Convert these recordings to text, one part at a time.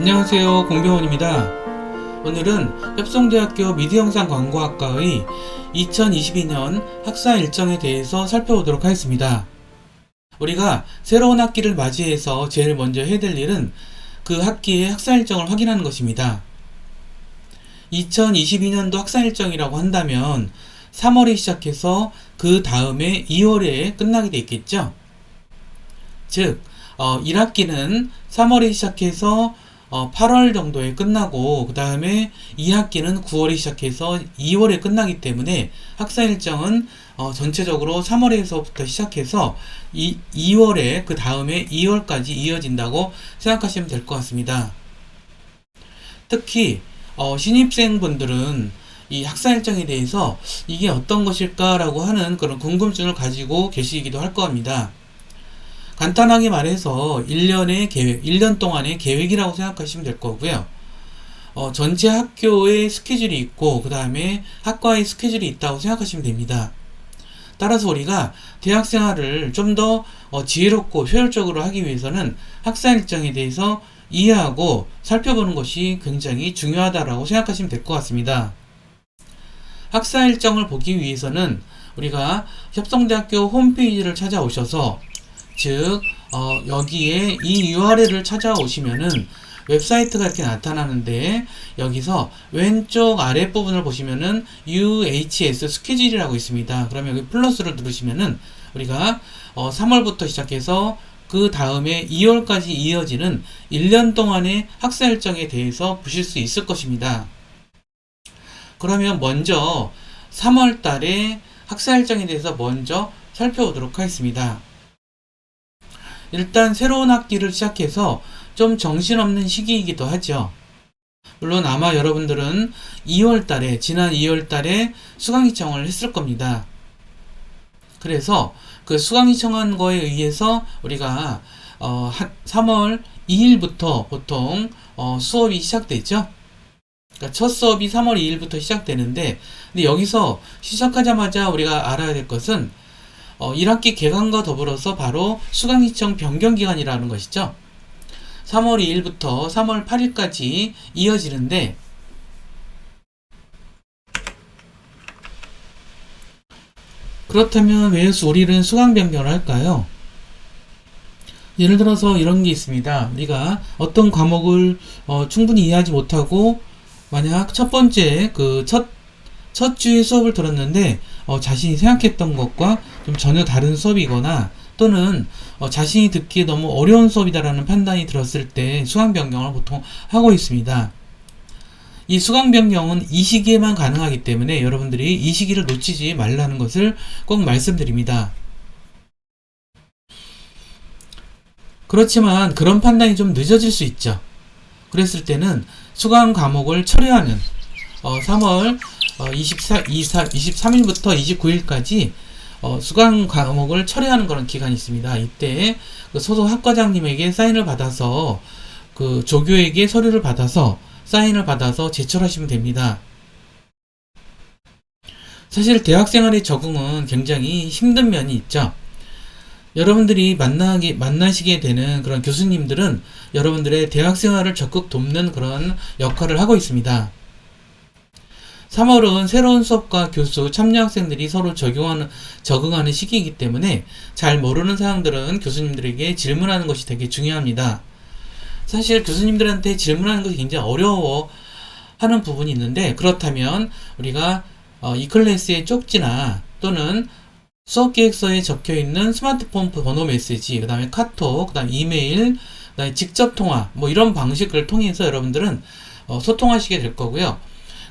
안녕하세요, 공병원입니다. 오늘은 협성대학교 미디어영상광고학과의 2022년 학사 일정에 대해서 살펴보도록 하겠습니다. 우리가 새로운 학기를 맞이해서 제일 먼저 해야 될 일은 그 학기의 학사 일정을 확인하는 것입니다. 2022년도 학사 일정이라고 한다면 3월에 시작해서 그 다음에 2월에 끝나게 돼 있겠죠. 즉 1학기는 3월에 시작해서 8월 정도에 끝나고 그 다음에 2학기는 9월에 시작해서 2월에 끝나기 때문에 학사 일정은 전체적으로 3월에서부터 시작해서 2월에 그 다음에 2월까지 이어진다고 생각하시면 될 것 같습니다. 특히 신입생분들은 이 학사 일정에 대해서 이게 어떤 것일까라고 하는 그런 궁금증을 가지고 계시기도 할 겁니다. 간단하게 말해서 1년의 계획, 1년 동안의 계획이라고 생각하시면 될 거고요. 전체 학교의 스케줄이 있고 그 다음에 학과의 스케줄이 있다고 생각하시면 됩니다. 따라서 우리가 대학 생활을 좀 더 지혜롭고 효율적으로 하기 위해서는 학사 일정에 대해서 이해하고 살펴보는 것이 굉장히 중요하다고 생각하시면 될 것 같습니다. 학사 일정을 보기 위해서는 우리가 협성대학교 홈페이지를 찾아오셔서 즉 여기에 이 URL을 찾아오시면은 웹사이트가 이렇게 나타나는데 여기서 왼쪽 아랫부분을 보시면은 UHS 스케줄이라고 있습니다. 그러면 여기 플러스를 누르시면은 우리가 3월부터 시작해서 그 다음에 2월까지 이어지는 1년 동안의 학사 일정에 대해서 보실 수 있을 것입니다. 그러면 먼저 3월 달에 학사 일정에 대해서 먼저 살펴보도록 하겠습니다. 일단 새로운 학기를 시작해서 좀 정신없는 시기이기도 하죠. 물론 아마 여러분들은 2월달에 지난 2월달에 수강신청을 했을 겁니다. 그래서 그 수강신청한 거에 의해서 우리가 3월 2일부터 보통 수업이 시작되죠. 그러니까 첫 수업이 3월 2일부터 시작되는데 근데 여기서 시작하자마자 우리가 알아야 될 것은 1학기 개강과 더불어서 바로 수강신청 변경기간이라는 것이죠. 3월 2일부터 3월 8일까지 이어지는데 그렇다면 왜 우리는 수강 변경을 할까요? 예를 들어서 이런 게 있습니다. 우리가 어떤 과목을 충분히 이해하지 못하고 만약 첫 번째 첫 주에 수업을 들었는데 자신이 생각했던 것과 좀 전혀 다른 수업이거나 또는 자신이 듣기에 너무 어려운 수업이다라는 판단이 들었을 때 수강 변경을 보통 하고 있습니다. 이 수강 변경은 이 시기에만 가능하기 때문에 여러분들이 이 시기를 놓치지 말라는 것을 꼭 말씀드립니다. 그렇지만 그런 판단이 좀 늦어질 수 있죠. 그랬을 때는 수강 과목을 철회하는 3월 23일부터 29일까지 수강 과목을 철회하는 그런 기간이 있습니다. 이때 그 소속 학과장님에게 사인을 받아서 그 조교에게 서류를 받아서 사인을 받아서 제출하시면 됩니다. 사실 대학생활의 적응은 굉장히 힘든 면이 있죠. 여러분들이 만나시게 되는 그런 교수님들은 여러분들의 대학생활을 적극 돕는 그런 역할을 하고 있습니다. 3월은 새로운 수업과 교수, 참여 학생들이 서로 적응하는 시기이기 때문에 잘 모르는 사항들은 교수님들에게 질문하는 것이 되게 중요합니다. 사실 교수님들한테 질문하는 것이 굉장히 어려워하는 부분이 있는데 그렇다면 우리가 이 클래스의 쪽지나 또는 수업계획서에 적혀있는 스마트폰 번호 메시지, 그 다음에 카톡, 그 다음에 이메일, 그 다음에 직접 통화 이런 방식을 통해서 여러분들은 소통하시게 될 거고요.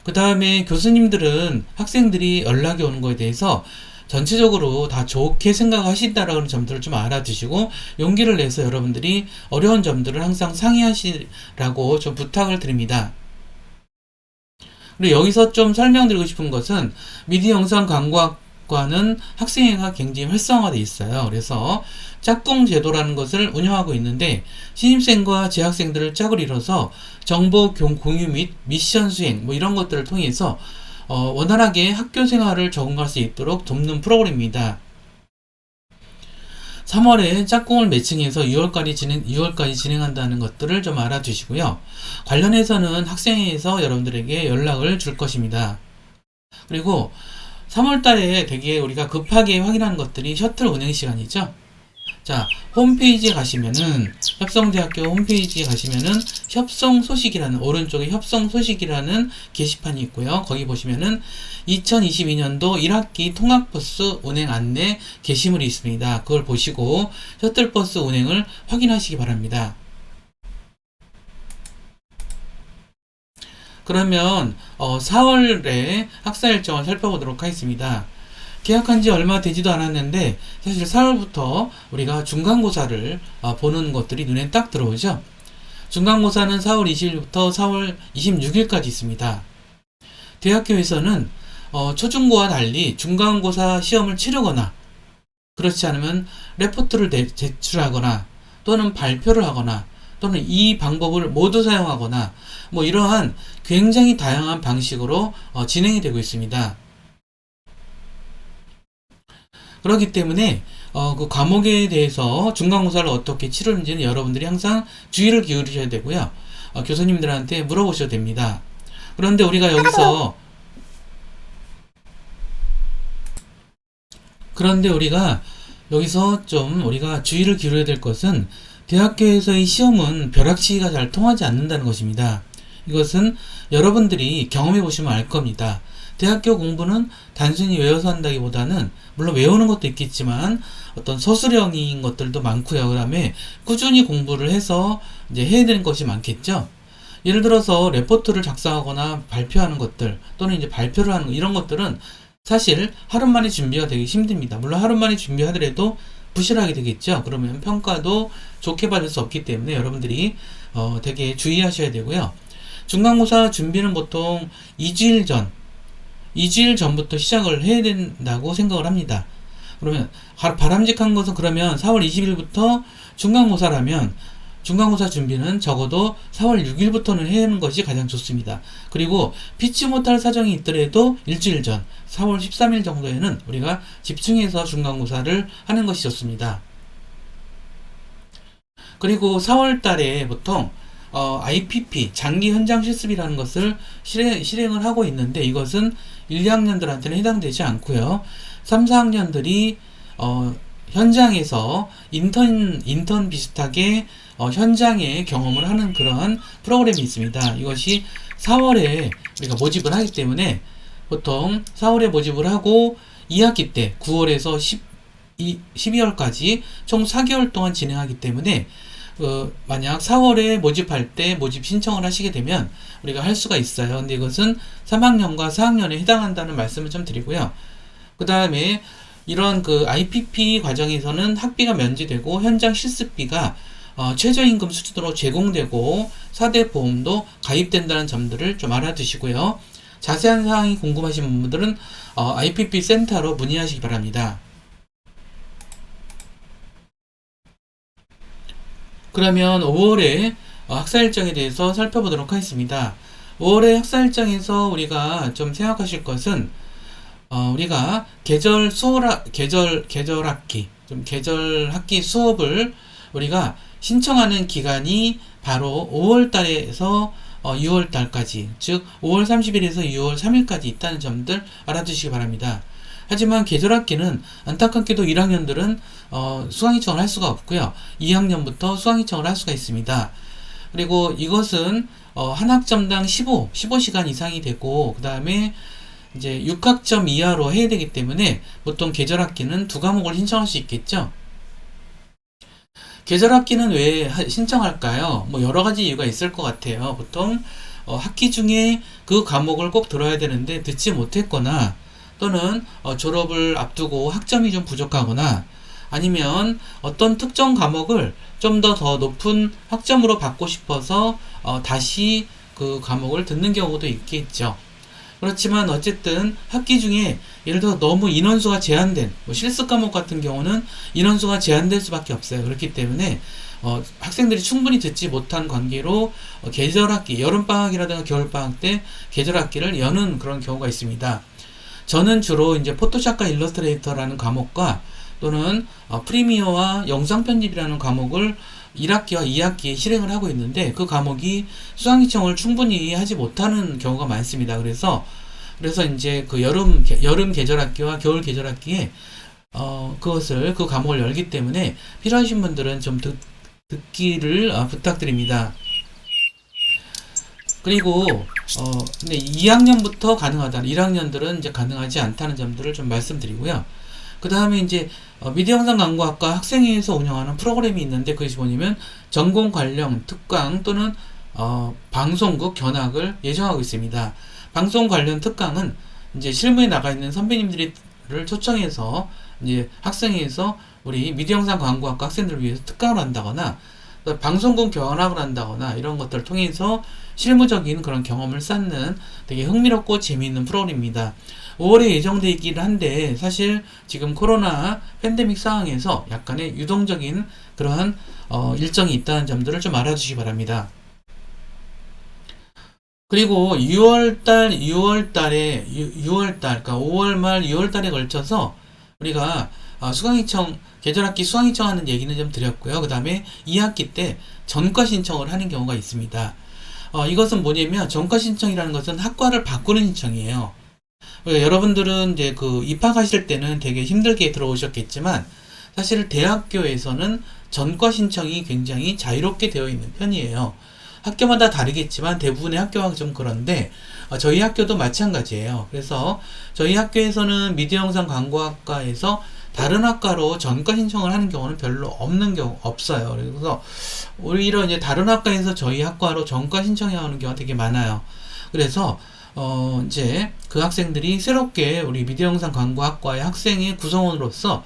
그 다음에 교수님들은 학생들이 연락이 오는 것에 대해서 전체적으로 다 좋게 생각하신다라는 점들을 좀 알아두시고 용기를 내서 여러분들이 어려운 점들을 항상 상의하시라고 좀 부탁을 드립니다. 그리고 여기서 좀 설명드리고 싶은 것은 미디어 영상 광고학과는 학생회가 굉장히 활성화되어 있어요. 그래서 짝꿍 제도라는 것을 운영하고 있는데 신입생과 재학생들을 짝을 이뤄서 정보 공유 및 미션 수행 이런 것들을 통해서 원활하게 학교 생활을 적응할 수 있도록 돕는 프로그램입니다. 3월에 짝꿍을 매칭해서 6월까지 진행한다는 것들을 좀 알아두시고요. 관련해서는 학생회에서 여러분들에게 연락을 줄 것입니다. 그리고 3월 달에 되게 우리가 급하게 확인하는 것들이 셔틀 운행 시간이죠. 자, 홈페이지에 가시면은, 협성대학교 홈페이지에 가시면은, 협성 소식이라는, 오른쪽에 협성 소식이라는 게시판이 있고요. 거기 보시면은, 2022년도 1학기 통학버스 운행 안내 게시물이 있습니다. 그걸 보시고, 셔틀버스 운행을 확인하시기 바랍니다. 그러면, 4월에 학사 일정을 살펴보도록 하겠습니다. 계약한 지 얼마 되지도 않았는데 사실 4월부터 우리가 중간고사를 보는 것들이 눈에 딱 들어오죠. 중간고사는 4월 20일부터 4월 26일까지 있습니다. 대학교에서는 초중고와 달리 중간고사 시험을 치르거나 그렇지 않으면 레포트를 제출하거나 또는 발표를 하거나 또는 이 방법을 모두 사용하거나 뭐 이러한 굉장히 다양한 방식으로 진행이 되고 있습니다. 그렇기 때문에 그 과목에 대해서 중간고사를 어떻게 치르는지는 여러분들이 항상 주의를 기울이셔야 되고요. 교수님들한테 물어보셔도 됩니다. 그런데 우리가 여기서 좀 우리가 주의를 기울여야 될 것은 대학교에서의 시험은 벼락치기가 잘 통하지 않는다는 것입니다. 이것은 여러분들이 경험해 보시면 알 겁니다. 대학교 공부는 단순히 외워서 한다기보다는 물론 외우는 것도 있겠지만 어떤 서술형인 것들도 많고요. 그 다음에 꾸준히 공부를 해서 이제 해야 되는 것이 많겠죠. 예를 들어서 레포트를 작성하거나 발표하는 것들 또는 이제 발표를 하는 이런 것들은 사실 하루 만에 준비가 되기 힘듭니다. 물론 하루 만에 준비하더라도 부실하게 되겠죠. 그러면 평가도 좋게 받을 수 없기 때문에 여러분들이 되게 주의하셔야 되고요. 중간고사 준비는 보통 2주일 전부터 시작을 해야 된다고 생각을 합니다. 그러면 바람직한 것은 그러면 4월 20일부터 중간고사라면 중간고사 준비는 적어도 4월 6일부터는 해야 하는 것이 가장 좋습니다. 그리고 피치 못할 사정이 있더라도 일주일 전 4월 13일 정도에는 우리가 집중해서 중간고사를 하는 것이 좋습니다. 그리고 4월 달에 보통 IPP 장기 현장 실습이라는 것을 실행을 하고 있는데 이것은 1, 2학년들한테는 해당되지 않고요. 3, 4학년들이 현장에서 인턴 비슷하게 현장에 경험을 하는 그런 프로그램이 있습니다. 이것이 4월에 우리가 모집을 하기 때문에 보통 4월에 모집을 하고 2학기 때 9월에서 12월까지 총 4개월 동안 진행하기 때문에 만약 4월에 모집할 때 모집 신청을 하시게 되면 우리가 할 수가 있어요. 근데 이것은 3학년과 4학년에 해당한다는 말씀을 좀 드리고요. 그 다음에 이런 그 IPP 과정에서는 학비가 면제되고 현장 실습비가 최저임금 수준으로 제공되고 4대 보험도 가입된다는 점들을 좀 알아두시고요. 자세한 사항이 궁금하신 분들은 IPP 센터로 문의하시기 바랍니다. 그러면 5월에 학사 일정에 대해서 살펴보도록 하겠습니다. 5월의 학사 일정에서 우리가 좀 생각하실 것은 우리가 계절 학기 수업을 우리가 신청하는 기간이 바로 5월 달에서 6월 달까지, 즉 5월 30일에서 6월 3일까지 있다는 점들 알아두시기 바랍니다. 하지만 계절학기는 안타깝게도 1학년들은 수강신청을 할 수가 없고요. 2학년부터 수강신청을 할 수가 있습니다. 그리고 이것은 한 학점당 15시간 이상이 되고 그 다음에 이제 6학점 이하로 해야 되기 때문에 보통 계절학기는 2과목을 신청할 수 있겠죠. 계절학기는 왜 신청할까요? 뭐 여러 가지 이유가 있을 것 같아요. 보통 학기 중에 그 과목을 꼭 들어야 되는데 듣지 못했거나 또는 졸업을 앞두고 학점이 좀 부족하거나 아니면 어떤 특정 과목을 좀 더 높은 학점으로 받고 싶어서 다시 그 과목을 듣는 경우도 있겠죠. 그렇지만 어쨌든 학기 중에 예를 들어 너무 인원수가 제한된 실습 과목 같은 경우는 인원수가 제한될 수밖에 없어요. 그렇기 때문에 학생들이 충분히 듣지 못한 관계로 계절학기, 여름방학이라든가 겨울방학 때 계절학기를 여는 그런 경우가 있습니다. 저는 주로 이제 포토샵과 일러스트레이터라는 과목과 또는 프리미어와 영상 편집이라는 과목을 1학기와 2학기에 실행을 하고 있는데 그 과목이 수강 신청을 충분히 하지 못하는 경우가 많습니다. 그래서 이제 그 여름 계절학기와 겨울 계절학기에 그 과목을 열기 때문에 필요하신 분들은 좀 듣기를 부탁드립니다. 그리고 근데 2학년부터 가능하다. 1학년들은 이제 가능하지 않다는 점들을 좀 말씀드리고요. 그 다음에 이제 미디어영상 강구학과 학생회에서 운영하는 프로그램이 있는데 그것이 뭐냐면 전공 관련 특강 또는 방송국 견학을 예정하고 있습니다. 방송 관련 특강은 이제 실무에 나가 있는 선배님들을 초청해서 이제 학생회에서 우리 미디어영상 광고학과 학생들을 위해서 특강을 한다거나 방송국 견학을 한다거나 이런 것들을 통해서 실무적인 그런 경험을 쌓는 되게 흥미롭고 재미있는 프로그램입니다. 5월에 예정되어 있긴 한데 사실 지금 코로나 팬데믹 상황에서 약간의 유동적인 그러한 일정이 있다는 점들을 좀 알아주시기 바랍니다. 그리고 6월달, 그러니까 5월 말 6월달에 걸쳐서 우리가 수강신청, 계절학기 수강신청하는 얘기는 좀 드렸고요. 그 다음에 2학기 때 전과 신청을 하는 경우가 있습니다. 이것은 뭐냐면 전과 신청이라는 것은 학과를 바꾸는 신청이에요. 여러분들은 이제 그 입학하실 때는 되게 힘들게 들어오셨겠지만 사실 대학교에서는 전과 신청이 굉장히 자유롭게 되어 있는 편이에요. 학교마다 다르겠지만 대부분의 학교가 좀 그런데 저희 학교도 마찬가지예요. 그래서 저희 학교에서는 미디어영상 광고학과에서 다른 학과로 전과 신청을 하는 경우는 별로 없어요. 그래서 오히려 이제 다른 학과에서 저희 학과로 전과 신청해 오는 경우가 되게 많아요. 그래서 이제 그 학생들이 새롭게 우리 미디어영상 광고학과의 학생의 구성원으로서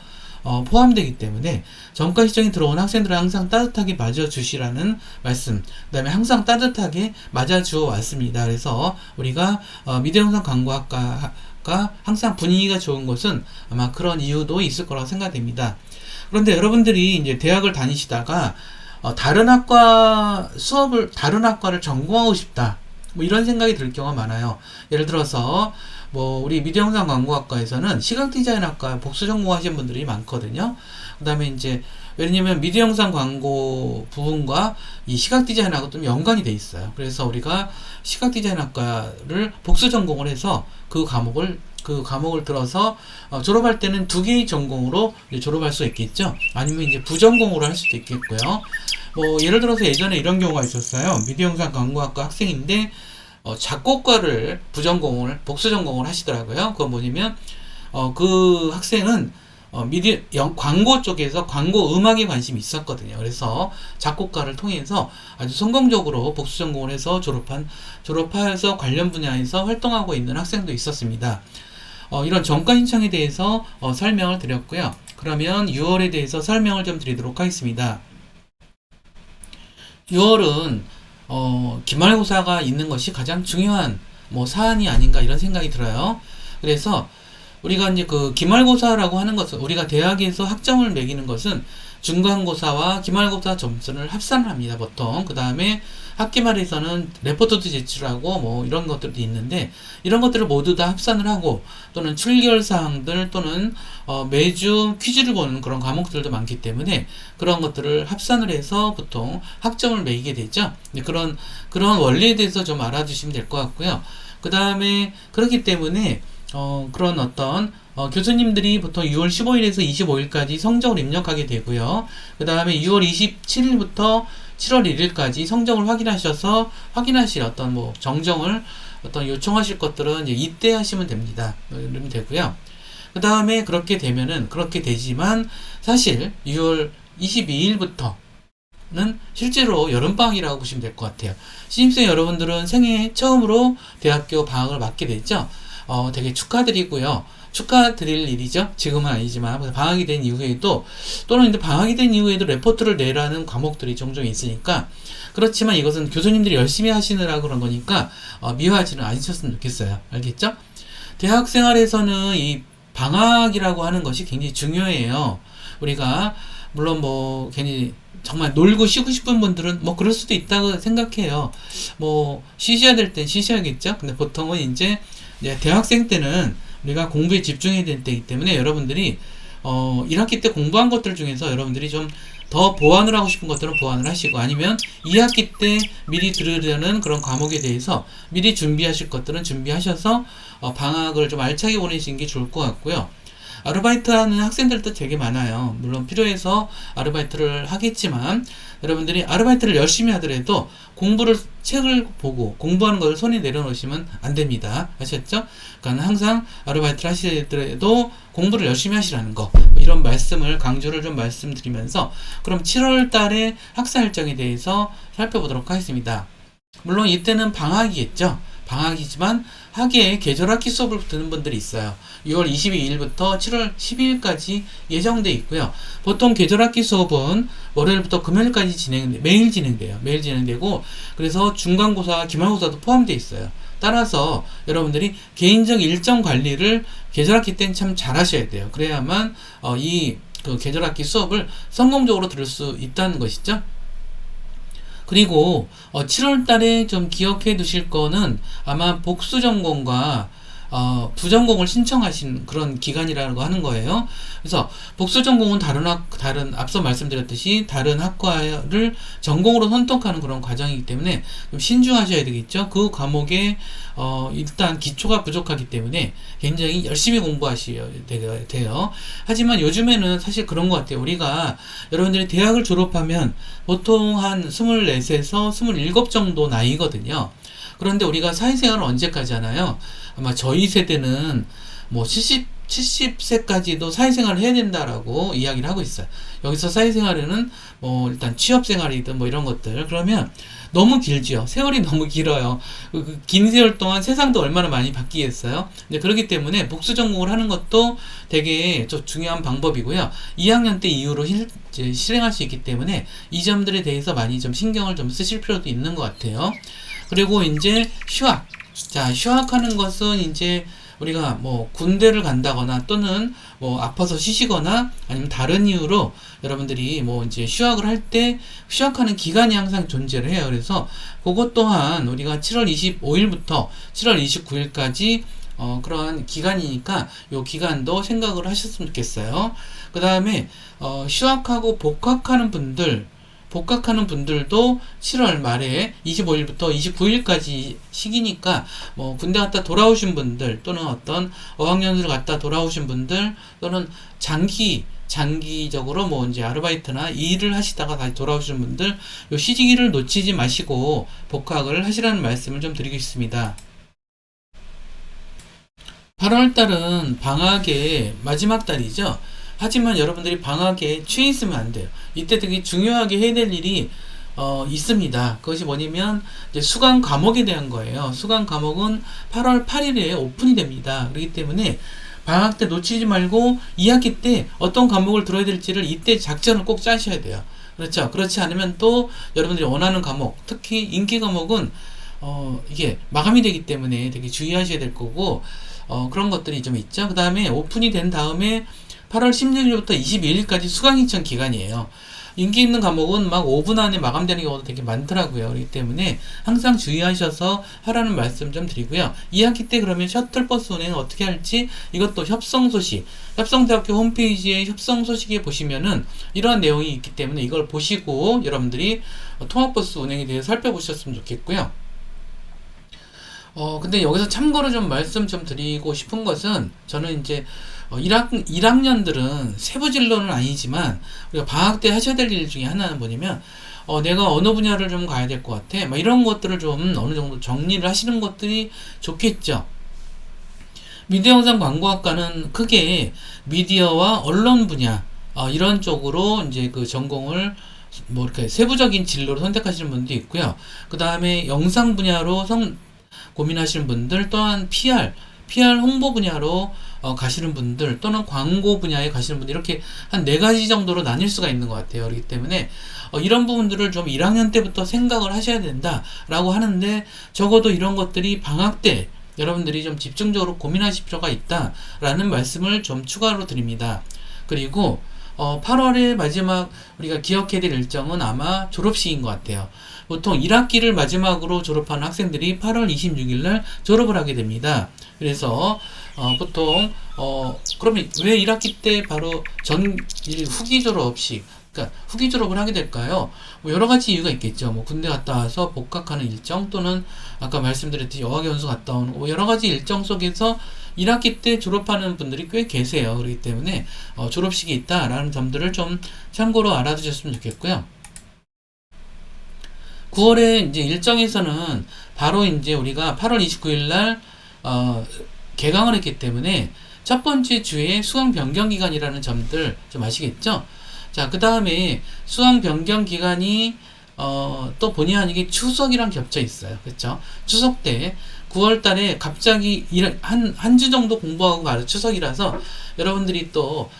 포함되기 때문에 전과 신청이 들어온 학생들을 항상 따뜻하게 맞아주시라는 말씀, 그 다음에 항상 따뜻하게 맞아주어 왔습니다. 그래서 우리가 미디어영상 광고학과가 항상 분위기가 좋은 것은 아마 그런 이유도 있을 거라고 생각됩니다. 그런데 여러분들이 이제 대학을 다니시다가 다른 학과를 전공하고 싶다, 뭐 이런 생각이 들 경우가 많아요. 예를 들어서 우리 미디어영상 광고학과에서는 시각디자인학과 복수 전공하신 분들이 많거든요. 그 다음에 이제 왜냐면 미디어영상 광고 부분과 이 시각디자인하고 좀 연관이 돼 있어요. 그래서 우리가 시각디자인학과를 복수 전공을 해서 그 과목을 들어서 졸업할 때는 2개의 전공으로 졸업할 수 있겠죠. 아니면 이제 부전공으로 할 수도 있겠고요. 예를 들어서 예전에 이런 경우가 있었어요. 미디어영상 광고학과 학생인데 작곡가를 복수 전공을 하시더라고요. 그건 뭐냐면 그 학생은 광고 쪽에서 광고 음악에 관심이 있었거든요. 그래서 작곡가를 통해서 아주 성공적으로 복수 전공을 해서 졸업해서 관련 분야에서 활동하고 있는 학생도 있었습니다. 이런 전과 신청에 대해서 설명을 드렸고요. 그러면 6월에 대해서 설명을 좀 드리도록 하겠습니다. 6월은 기말고사가 있는 것이 가장 중요한 사안이 아닌가 이런 생각이 들어요. 그래서 우리가 이제 그 기말고사라고 하는 것은 우리가 대학에서 학점을 매기는 것은 중간고사와 기말고사 점수를 합산을 합니다, 보통. 그 다음에 학기 말에서는 레포트도 제출하고 이런 것들도 있는데 이런 것들을 모두 다 합산을 하고 또는 출결 사항들 또는 매주 퀴즈를 보는 그런 과목들도 많기 때문에 그런 것들을 합산을 해서 보통 학점을 매기게 되죠. 그런 원리에 대해서 좀 알아주시면 될 것 같고요. 그 다음에 그렇기 때문에 그런 어떤 교수님들이 보통 6월 15일에서 25일까지 성적을 입력하게 되고요. 그 다음에 6월 27일부터 7월 1일까지 성적을 확인하실 어떤 정정을 요청하실 것들은 이때 하시면 됩니다. 이러면 되고요. 그 다음에 그렇게 되지만 사실 6월 22일부터는 실제로 여름방학이라고 보시면 될 것 같아요. 신입생 여러분들은 생애 처음으로 대학교 방학을 맞게 됐죠. 되게 축하드리고요. 축하드릴 일이죠. 지금은 아니지만 방학이 된 이후에도 또는 이제 방학이 된 이후에도 레포트를 내라는 과목들이 종종 있으니까 그렇지만 이것은 교수님들이 열심히 하시느라 그런 거니까 미워하지는 않으셨으면 좋겠어요. 알겠죠? 대학 생활에서는 이 방학이라고 하는 것이 굉장히 중요해요. 우리가 물론 괜히 정말 놀고 쉬고 싶은 분들은 그럴 수도 있다고 생각해요. 쉬셔야 될 땐 쉬셔야겠죠. 근데 보통은 이제 대학생 때는 우리가 공부에 집중해야 될 때이기 때문에 여러분들이 1학기 때 공부한 것들 중에서 여러분들이 좀 더 보완을 하고 싶은 것들은 보완을 하시고, 아니면 2학기 때 미리 들으려는 그런 과목에 대해서 미리 준비하실 것들은 준비하셔서 방학을 좀 알차게 보내시는 게 좋을 것 같고요. 아르바이트 하는 학생들도 되게 많아요. 물론 필요해서 아르바이트를 하겠지만, 여러분들이 아르바이트를 열심히 하더라도 책을 보고 공부하는 것을 손에 내려놓으시면 안 됩니다. 아셨죠? 그러니까 항상 아르바이트를 하시더라도 공부를 열심히 하시라는 거, 이런 말씀을 강조를 좀 말씀드리면서, 그럼 7월 달에 학사 일정에 대해서 살펴보도록 하겠습니다. 물론 이때는 방학이겠죠. 방학이지만 학예에 계절학기 수업을 듣는 분들이 있어요. 6월 22일부터 7월 12일까지 예정돼 있고요. 보통 계절학기 수업은 월요일부터 금요일까지 매일 진행돼요. 매일 진행되고, 그래서 중간고사, 기말고사도 포함되어 있어요. 따라서 여러분들이 개인적 일정 관리를 계절학기 때는 참 잘 하셔야 돼요. 그래야만 그 계절학기 수업을 성공적으로 들을 수 있다는 것이죠. 그리고 7월 달에 좀 기억해 두실 거는 아마 복수 전공과 부전공을 신청하신 그런 기간이라고 하는 거예요. 그래서 복수 전공은 다른 앞서 말씀드렸듯이 다른 학과를 전공으로 선택하는 그런 과정이기 때문에 좀 신중하셔야 되겠죠. 그 과목에 일단 기초가 부족하기 때문에 굉장히 열심히 공부하셔야 돼요. 하지만 요즘에는 사실 그런 것 같아요. 우리가 여러분들이 대학을 졸업하면 보통 한 24에서 27 정도 나이거든요. 그런데 우리가 사회생활을 언제까지 하나요? 아마 저희 세대는 뭐 70세까지도 사회생활을 해야 된다라고 이야기를 하고 있어요. 여기서 사회생활에는 뭐 일단 취업생활이든 뭐 이런 것들, 그러면 너무 길죠. 세월이 너무 길어요. 그 긴 세월 동안 세상도 얼마나 많이 바뀌겠어요. 이제 그렇기 때문에 복수 전공을 하는 것도 되게 좀 중요한 방법이고요. 2학년 때 이후로 실행할 수 있기 때문에 이 점들에 대해서 많이 좀 신경을 좀 쓰실 필요도 있는 것 같아요. 그리고 이제 휴학. 자, 휴학하는 것은 이제 우리가 뭐 군대를 간다거나 또는 뭐 아파서 쉬시거나 아니면 다른 이유로 여러분들이 뭐 이제 휴학을 할 때 휴학하는 기간이 항상 존재를 해요. 그래서 그것 또한 우리가 7월 25일부터 7월 29일까지 그런 기간이니까 요 기간도 생각을 하셨으면 좋겠어요. 그 다음에 휴학하고 복학하는 분들도 7월 말에 25일부터 29일까지 시기니까 뭐 군대 갔다 돌아오신 분들 또는 어떤 어학연수를 갔다 돌아오신 분들 또는 장기적으로 뭐 이제 아르바이트나 일을 하시다가 다시 돌아오시는 분들, 요 시기를 놓치지 마시고 복학을 하시라는 말씀을 좀 드리겠습니다. 8월 달은 방학의 마지막 달이죠. 하지만 여러분들이 방학에 취해 있으면 안 돼요. 이때 되게 중요하게 해야 될 일이 있습니다. 그것이 뭐냐면 이제 수강 과목에 대한 거예요. 수강 과목은 8월 8일에 오픈이 됩니다. 그렇기 때문에 방학 때 놓치지 말고 2학기 때 어떤 과목을 들어야 될지를 이때 작전을 꼭 짜셔야 돼요. 그렇죠? 그렇지 않으면 또 여러분들이 원하는 과목, 특히 인기 과목은 이게 마감이 되기 때문에 되게 주의하셔야 될 거고, 그런 것들이 좀 있죠. 그 다음에 오픈이 된 다음에 8월 16일부터 22일까지 수강 신청 기간이에요. 인기 있는 과목은 막 5분 안에 마감되는 경우도 되게 많더라고요. 그렇기 때문에 항상 주의하셔서 하라는 말씀 좀 드리고요. 2학기 때 그러면 셔틀버스 운행은 어떻게 할지, 이것도 협성대학교 홈페이지에 협성 소식에 보시면은 이러한 내용이 있기 때문에 이걸 보시고 여러분들이 통학버스 운행에 대해서 살펴보셨으면 좋겠고요. 근데 여기서 참고로 좀 말씀 좀 드리고 싶은 것은, 저는 이제 1학년들은 세부진로는 아니지만 우리가 방학 때 하셔야 될 일 중에 하나는 뭐냐면 내가 어느 분야를 좀 가야 될 것 같아, 막 이런 것들을 좀 어느 정도 정리를 하시는 것들이 좋겠죠. 미디어 영상 광고학과는 크게 미디어와 언론 분야 이런 쪽으로 이제 그 전공을 뭐 이렇게 세부적인 진로를 선택하시는 분도 있고요. 그 다음에 영상 분야로 고민하시는 분들, 또한 PR 홍보 분야로 가시는 분들, 또는 광고 분야에 가시는 분들, 이렇게 한 4가지 정도로 나뉠 수가 있는 것 같아요. 그렇기 때문에 이런 부분들을 좀 1학년 때부터 생각을 하셔야 된다라고 하는데, 적어도 이런 것들이 방학 때 여러분들이 좀 집중적으로 고민하실 필요가 있다라는 말씀을 좀 추가로 드립니다. 그리고 8월의 마지막 우리가 기억해야 될 일정은 아마 졸업식인 것 같아요. 보통 1학기를 마지막으로 졸업하는 학생들이 8월 26일 날 졸업을 하게 됩니다. 그래서 보통 그러면 왜 1학기 때 바로 후기 졸업식, 그러니까 후기 졸업을 하게 될까요? 뭐 여러 가지 이유가 있겠죠. 뭐 군대 갔다 와서 복학하는 일정, 또는 아까 말씀드렸듯이 어학연수 갔다 오는 뭐 여러 가지 일정 속에서 1학기 때 졸업하는 분들이 꽤 계세요. 그렇기 때문에 졸업식이 있다라는 점들을 좀 참고로 알아두셨으면 좋겠고요. 9월에 이제 일정에서는 바로 이제 우리가 8월 29일 날 개강을 했기 때문에 첫 번째 주에 수강 변경 기간이라는 점들 좀 아시겠죠? 자, 그 다음에 수강 변경 기간이 또 본의 아니게 추석이랑 겹쳐 있어요. 그렇죠? 추석 때 9월 달에 갑자기 한 주 정도 공부하고 바로 추석이라서 여러분들이 또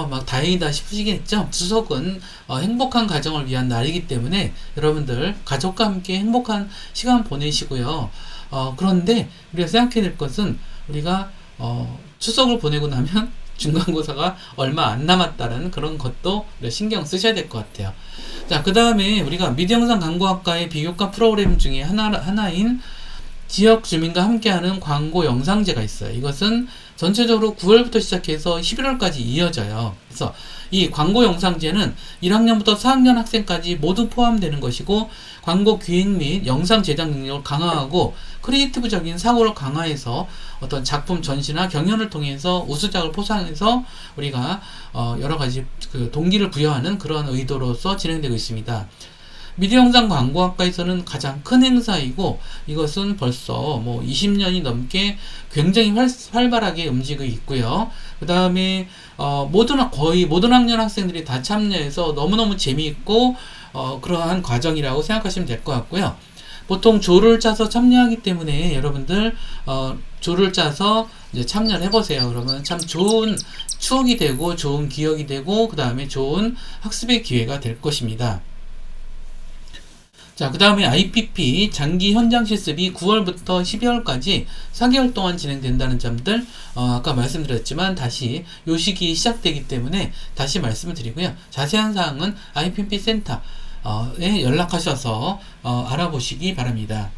막 다행이다 싶으시겠죠? 추석은 행복한 가정을 위한 날이기 때문에 여러분들 가족과 함께 행복한 시간 보내시고요. 그런데 우리가 생각해야 될 것은 우리가 추석을 보내고 나면 중간고사가 얼마 안 남았다는 그런 것도 신경 쓰셔야 될 것 같아요. 자, 그 다음에 우리가 미디어영상 광고학과의 비교과 프로그램 중에 하나인 지역 주민과 함께하는 광고 영상제가 있어요. 이것은 전체적으로 9월부터 시작해서 11월까지 이어져요. 그래서 이 광고 영상제는 1학년부터 4학년 학생까지 모두 포함되는 것이고, 광고 기획 및 영상 제작 능력을 강화하고 크리에이티브적인 사고를 강화해서 어떤 작품 전시나 경연을 통해서 우수작을 포상해서 우리가 여러 가지 그 동기를 부여하는 그런 의도로서 진행되고 있습니다. 미디어 영상 광고학과에서는 가장 큰 행사이고, 이것은 벌써 뭐 20년이 넘게 굉장히 활발하게 움직이고 있고요. 그 다음에 거의 모든 학년 학생들이 다 참여해서 너무너무 재미있고 그러한 과정이라고 생각하시면 될 것 같고요. 보통 조를 짜서 참여하기 때문에 여러분들 조를 짜서 이제 참여를 해보세요. 그러면 참 좋은 추억이 되고 좋은 기억이 되고 그 다음에 좋은 학습의 기회가 될 것입니다. 자, 그 다음에 IPP 장기 현장 실습이 9월부터 12월까지 4개월 동안 진행된다는 점들 아까 말씀드렸지만 다시 요 시기 시작되기 때문에 다시 말씀을 드리고요. 자세한 사항은 IPP 센터에 연락하셔서 알아보시기 바랍니다.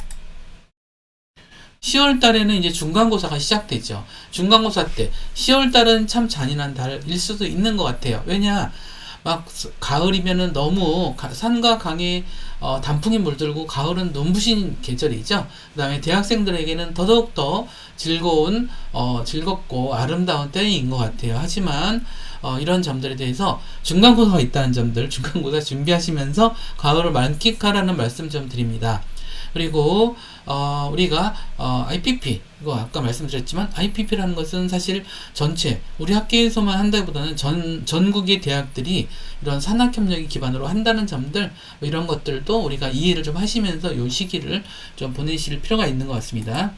10월 달에는 이제 중간고사가 시작되죠. 중간고사 때 10월 달은 참 잔인한 달일 수도 있는 것 같아요. 왜냐, 막 가을이면은 너무 산과 강에 단풍이 물들고 가을은 눈부신 계절이죠. 그 다음에 대학생들에게는 더더욱더 즐겁고 아름다운 때인 것 같아요. 하지만 이런 점들에 대해서 중간고사가 있다는 점들, 중간고사 준비하시면서 가을을 만끽하라는 말씀 좀 드립니다. 그리고 우리가 IPP, 이거 아까 말씀드렸지만 IPP라는 것은 사실 전체 우리 학교에서만 한다기보다는 전국의 대학들이 이런 산학협력이 기반으로 한다는 점들, 이런 것들도 우리가 이해를 좀 하시면서 이 시기를 좀 보내실 필요가 있는 것 같습니다.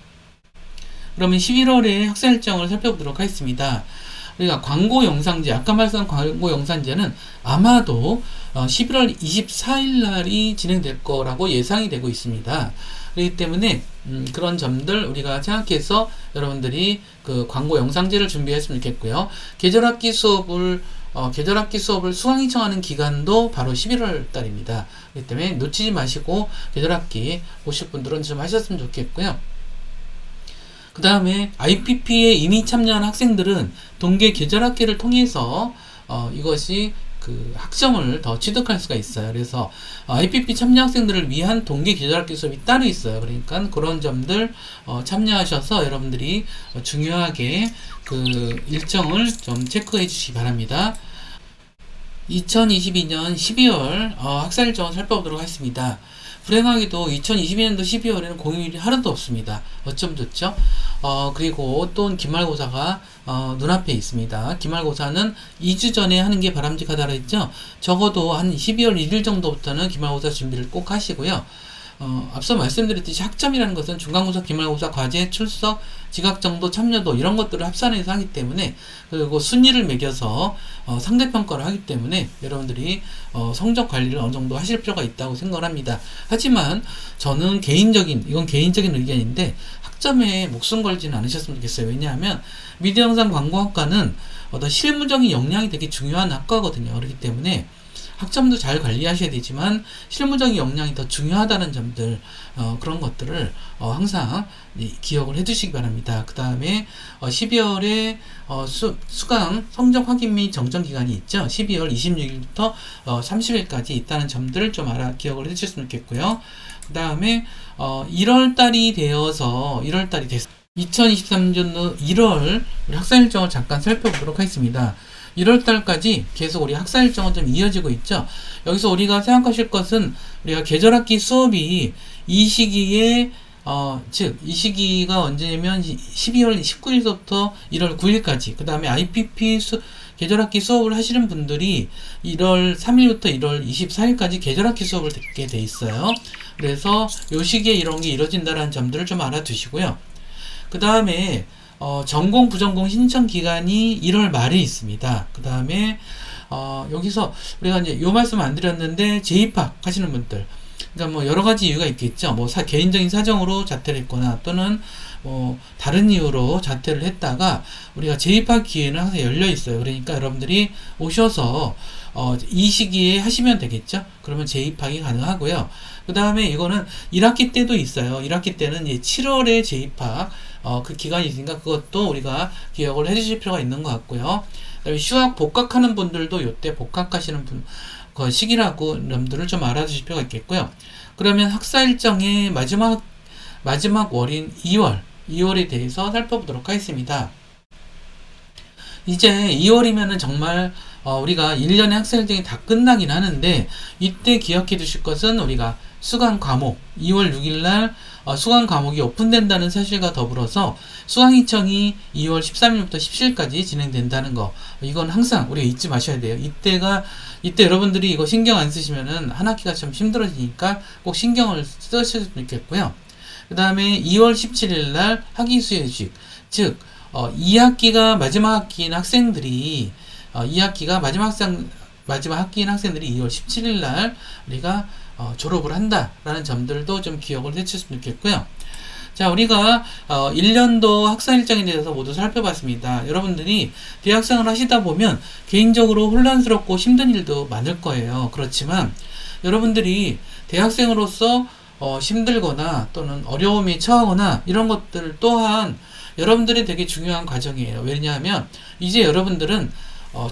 그러면 11월에 학생 일정을 살펴보도록 하겠습니다. 우리가 광고 영상제, 아까 말씀한 광고 영상제는 아마도 11월 24일 날이 진행될 거라고 예상이 되고 있습니다. 그렇기 때문에 그런 점들 우리가 생각해서 여러분들이 그 광고 영상제를 준비했으면 좋겠고요. 계절학기 수업을 수강 신청하는 기간도 바로 11월 달입니다. 그렇기 때문에 놓치지 마시고 계절학기 보실 분들은 좀 하셨으면 좋겠고요. 그 다음에 IPP에 이미 참여한 학생들은 동계 계절학기를 통해서 이것이 그 학점을 더 취득할 수가 있어요. 그래서 IPP 참여 학생들을 위한 동계 계절학기 수업이 따로 있어요. 그러니까 그런 점들 참여하셔서 여러분들이 중요하게 그 일정을 좀 체크해 주시기 바랍니다. 2022년 12월 학사 일정을 살펴보도록 하겠습니다. 불행하게도 2022년도 12월에는 공휴일이 하나도 없습니다. 어쩜 좋죠? 그리고 또 기말고사가 눈앞에 있습니다. 기말고사는 2주 전에 하는 게 바람직하다고 했죠? 적어도 한 12월 1일 정도부터는 기말고사 준비를 꼭 하시고요. 앞서 말씀드렸듯이 학점이라는 것은 중간고사, 기말고사, 과제, 출석, 지각정도, 참여도 이런 것들을 합산해서 하기 때문에, 그리고 순위를 매겨서 상대평가를 하기 때문에 여러분들이 성적 관리를 어느 정도 하실 필요가 있다고 생각을 합니다. 하지만 저는 이건 개인적인 의견인데 학점에 목숨 걸지는 않으셨으면 좋겠어요. 왜냐하면 미디어 영상 광고학과는 어떤 실무적인 역량이 되게 중요한 학과거든요. 그렇기 때문에 학점도 잘 관리하셔야 되지만 실무적인 역량이 더 중요하다는 점들, 그런 것들을 항상 기억을 해 두시기 바랍니다. 그 다음에 12월에 수강 성적 확인 및 정정 기간이 있죠. 12월 26일부터 30일까지 있다는 점들을 좀 기억을 해 주셨으면 좋겠고요. 그 다음에 1월달이 되어서 2023년도 1월 우리 학사 일정을 잠깐 살펴보도록 하겠습니다. 1월달까지 계속 우리 학사 일정은 좀 이어지고 있죠. 여기서 우리가 생각하실 것은 우리가 계절학기 수업이 이 시기에 이 시기가 언제냐면 12월 19일부터 1월 9일까지, 그 다음에 IPP 계절학기 수업을 하시는 분들이 1월 3일부터 1월 24일까지 계절학기 수업을 듣게 돼 있어요. 그래서 요 시기에 이런 게 이루어진다는 점들을 좀 알아두시고요. 그 다음에 전공, 부전공 신청 기간이 1월 말에 있습니다. 그 다음에 여기서 우리가 이제 요 말씀 안 드렸는데 재입학 하시는 분들, 그러니까 뭐 여러 가지 이유가 있겠죠. 뭐 개인적인 사정으로 자퇴를 했거나 또는 다른 이유로 자퇴를 했다가 우리가 재입학 기회는 항상 열려 있어요. 그러니까 여러분들이 오셔서 이 시기에 하시면 되겠죠. 그러면 재입학이 가능하고요. 그 다음에 이거는 1학기 때도 있어요. 1학기 때는 이제 7월에 재입학, 그 기간이 있으니까 그것도 우리가 기억을 해 주실 필요가 있는 것 같고요. 그 다음에 휴학 복학하는 분들도 이때 복학하시는 그 시기라고 여러분들을 좀 알아주실 필요가 있겠고요. 그러면 학사 일정의 마지막 월인 2월에 대해서 살펴보도록 하겠습니다. 이제 2월이면은 정말 우리가 1년의 학사 일정이 다 끝나긴 하는데, 이때 기억해 두실 것은 우리가 수강 과목 2월 6일날 수강 과목이 오픈된다는 사실과 더불어서 수강 신청이 2월 13일부터 17일까지 진행된다는 거, 이건 항상 우리가 잊지 마셔야 돼요. 이때 여러분들이 이거 신경 안 쓰시면은 한 학기가 좀 힘들어지니까 꼭 신경을 쓰셨으면 좋겠고요. 그 다음에 2월 17일 날 학위 수여식, 즉 2학기가 마지막 학기인 학생들이 2학기가 마지막 학기인 학생들이 2월 17일 날 우리가 졸업을 한다라는 점들도 좀 기억을 해주셨으면 좋겠고요. 자, 우리가 1년도 학사 일정에 대해서 모두 살펴봤습니다. 여러분들이 대학생을 하시다 보면 개인적으로 혼란스럽고 힘든 일도 많을 거예요. 그렇지만 여러분들이 대학생으로서 힘들거나 또는 어려움이 처하거나 이런 것들 또한 여러분들이 되게 중요한 과정이에요. 왜냐하면 이제 여러분들은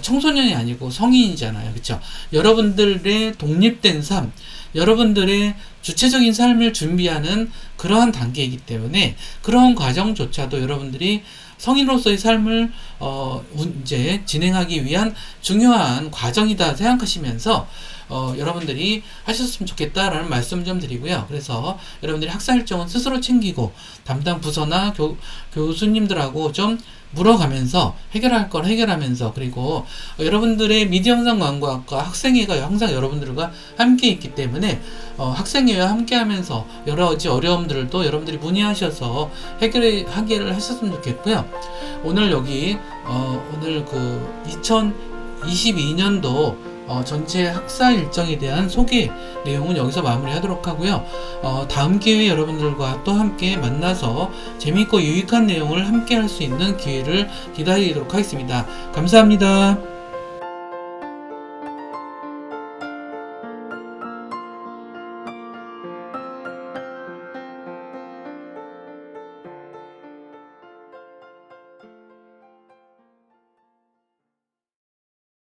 청소년이 아니고 성인이잖아요. 그렇죠? 여러분들의 독립된 삶, 여러분들의 주체적인 삶을 준비하는 그러한 단계이기 때문에 그러한 과정조차도 여러분들이 성인으로서의 삶을 이제 진행하기 위한 중요한 과정이다 생각하시면서 여러분들이 하셨으면 좋겠다라는 말씀 좀 드리고요. 그래서 여러분들이 학사 일정은 스스로 챙기고 담당 부서나 교수님들하고 좀 물어가면서 해결할 걸 해결하면서, 그리고 여러분들의 미디어 영상 광고학과 학생회가 항상 여러분들과 함께 있기 때문에 학생회와 함께 하면서 여러 가지 어려움들도 여러분들이 문의하셔서 해결을 하셨으면 좋겠고요. 오늘 오늘 그 2022년도 전체 학사 일정에 대한 소개 내용은 여기서 마무리하도록 하고요. 다음 기회에 여러분들과 또 함께 만나서 재미있고 유익한 내용을 함께 할 수 있는 기회를 기다리도록 하겠습니다. 감사합니다.